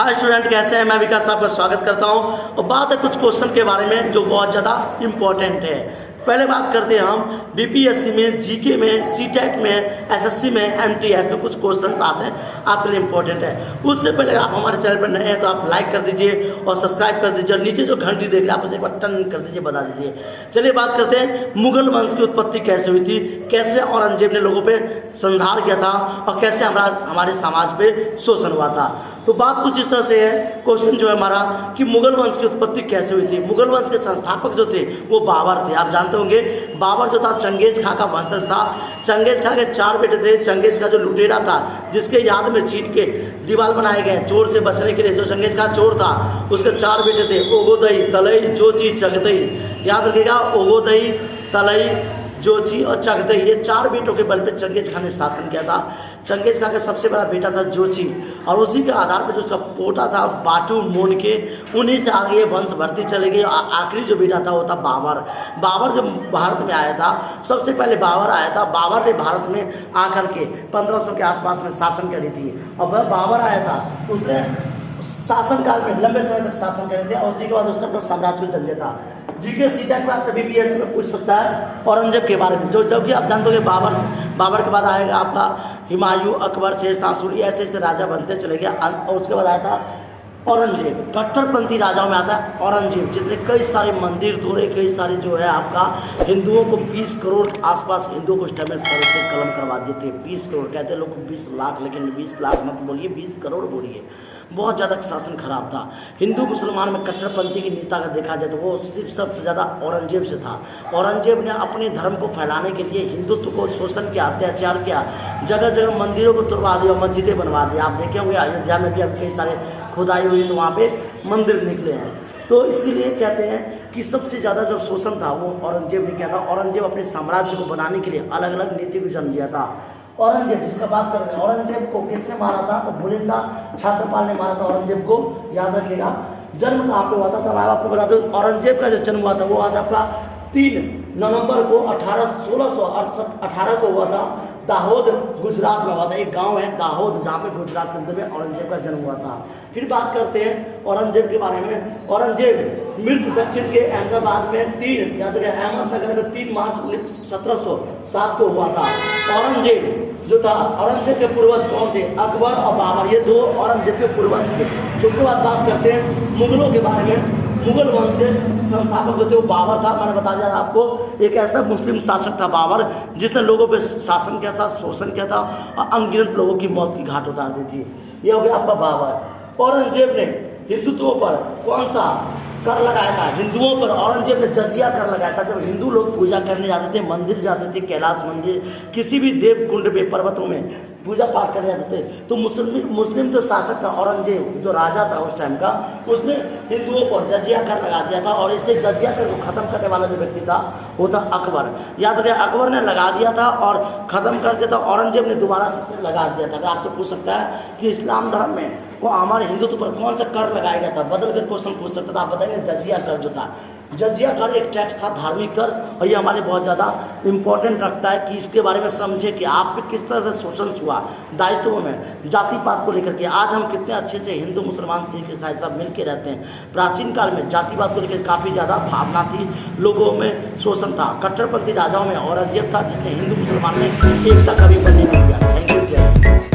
Hi student, कैसे हैं? मैं विकास आपका स्वागत करता हूं। और बात है कुछ क्वेश्चन के बारे में जो बहुत ज़्यादा इम्पोर्टेंट है। पहले बात करते हैं हम बीपीएससी में, जीके में, सीटेट में, एसएससी में, एमटीएस में कुछ क्वेश्चंस आते हैं आपके लिए इम्पोर्टेंट है। उससे पहले आप हमारे चैनल पर नए हैं तो आप लाइक कर दीजिए और सब्सक्राइब कर दीजिए और नीचे जो घंटी देख रहे हैं आप उसे एक बार टर्न कर दीजिए, बता दीजिए। चलिए बात करते हैं मुगल वंश की उत्पत्ति कैसे हुई थी, कैसे औरंगजेब ने लोगों पर संहार किया था और कैसे हमारे समाज पे शोषण हुआ था। तो बात कुछ इस तरह से है, क्वेश्चन जो है हमारा कि मुगल वंश की उत्पत्ति कैसे हुई थी। मुगल वंश के संस्थापक जो थे वो बाबर थे। आप जानते होंगे बाबर जो था चंगेज खां का वंशज था। चंगेज खां के 4 बेटे थे। चंगेज खां जो लुटेरा था जिसके याद में छीन के दीवार बनाए गए चोर से बचने के लिए, जो चंगेज खां चोर था उसके 4 बेटे थे, ओगोदई, तलई, जोची, चगदई। याद रखिएगा, ओगोदई, तलई, जोची और चगदई, ये 4 बेटों के बल पे चंगेज खां ने शासन किया था। चंगेज खां का सबसे बड़ा बेटा था जोची और उसी के आधार पर जो उसका पोता था बाटू मोन के, उन्हीं से आगे ये वंश बढ़ती चली गई। आखिरी जो बेटा था वो था बाबर। बाबर जब भारत में आया था, सबसे पहले बाबर आया था। बाबर ने भारत में आकर के 1500 के आसपास में शासन करी थी। और वह बाबर आया था, उसने शासन काल में लंबे समय तक शासन करे थे और उसी के बाद उसने अपना साम्राज्य को जल लिया था। जीके सीटेट में आप सभी बीपीएससी में पूछ सकता है औरंगजेब के बारे में, जो जबकि आप जानते हो बाबर के बाद आएगा आपका हुमायूं, अकबर, शेरशाह सूरी, ऐसे ऐसे राजा बनते चले गए। और उसके बाद आया था औरंगजेब। कट्टरपंथी राजाओं में आता है औरंगजेब, जितने कई सारे मंदिर तोड़े, कई सारे जो है आपका हिंदुओं को 20 करोड़ आसपास हिंदुओं को इस टाइम सर से कलम करवा दिए थे। 20 करोड़ कहते हैं लोग 20 लाख, लेकिन 20 लाख मत बोलिए, 20 करोड़ बोलिए। बहुत ज़्यादा शासन खराब था। हिंदू मुसलमान में कट्टरपंथी की नेता का देखा जाए तो वो सिर्फ सबसे ज़्यादा औरंगजेब से था। औरंगजेब ने अपने धर्म को फैलाने के लिए हिंदुत्व को शोषण किया, अत्याचार किया, जगह जगह मंदिरों को तोड़वा दिया, मस्जिदें बनवा दी। आप देखे होंगे अयोध्या में भी अब कई सारे खुदाई हुई तो वहाँ पे मंदिर निकले हैं। तो इसलिए कहते हैं कि सबसे ज़्यादा जो शोषण था वो औरंगजेब ने किया था। औरंगजेब अपने साम्राज्य को बनाने के लिए अलग अलग नीति को जन्म दिया था। औरंगजेब जिसका बात कर रहे हैं, औरंगजेब को किसने मारा था? तो भुलिंदा छत्रपाल ने मारा था औरंगजेब को। याद रखिएगा। जन्म कहाँ पे हुआ था? तब आपको बता दूं, औरंगजेब का जो जन्म हुआ था वो आज आपका 3 नवंबर को 1618 को हुआ था। दाहोद गुजरात में हुआ था। एक गांव है दाहोद जहाँ पे गुजरात के अंदर में औरंगजेब का जन्म हुआ था। फिर बात करते हैं औरंगजेब के बारे में। औरंगजेब मृत्यु दक्षिण के अहमदाबाद में 3 याद रखिए अहमदनगर में 3 मार्च 1707 को हुआ था। औरंगजेब जो था, औरंगजेब के पूर्वज कौन थे? अकबर और बाबर, ये 2 औरंगजेब के पूर्वज थे। उसके बाद बात करते हैं मुगलों के बारे में। मुगल वंश के संस्थापक जो थे वो बाबर था। मैंने बता दिया था आपको, एक ऐसा मुस्लिम शासक था बाबर जिसने लोगों पे शासन किया था, शोषण किया था और अनगिनत लोगों की मौत की घाट उतार दी थी। ये हो गया आपका बाबर। औरंगजेब ने हिंदुत्वों पर कौन सा कर लगाया था? हिंदुओं पर औरंगजेब ने जजिया कर लगाया था। जब हिंदू लोग पूजा करने जाते थे, मंदिर जाते थे, कैलाश मंदिर, किसी भी देव कुंड पे, पर्वतों में पूजा पाठ करने जाते थे, तो मुस्लिम जो शासक था औरंगजेब, जो राजा था उस टाइम का, उसने हिंदुओं पर जजिया कर लगा दिया था। और इससे जजिया कर को ख़त्म करने वाला जो व्यक्ति था वो था अकबर। याद रखिए, अकबर ने लगा दिया था और ख़त्म कर दिया था। औरंगजेब ने दोबारा से लगा दिया था। अगर आपसे पूछ सकता है कि इस्लाम धर्म में वो हमारे हिंदुत्व पर कौन सा कर लगाया गया था, बदल कर क्वेश्चन पूछ सकता था, आप बताएंगे जजिया कर जो था। जजिया कर एक टैक्स था, धार्मिक कर, और ये हमारे बहुत ज़्यादा इंपॉर्टेंट रखता है कि इसके बारे में समझे कि आप पे किस तरह से शोषण हुआ दायित्वों में, जाति पात को लेकर के। आज हम कितने अच्छे से हिंदू मुसलमान सिख ईसाई सब मिल के रहते हैं। प्राचीन काल में जातिवाद को लेकर काफ़ी ज़्यादा भावना थी, लोगों में शोषण था। कट्टरपंथी राजाओं में औरंगजेब था जिसने हिंदू मुसलमान में एकता कभी बनी नहीं।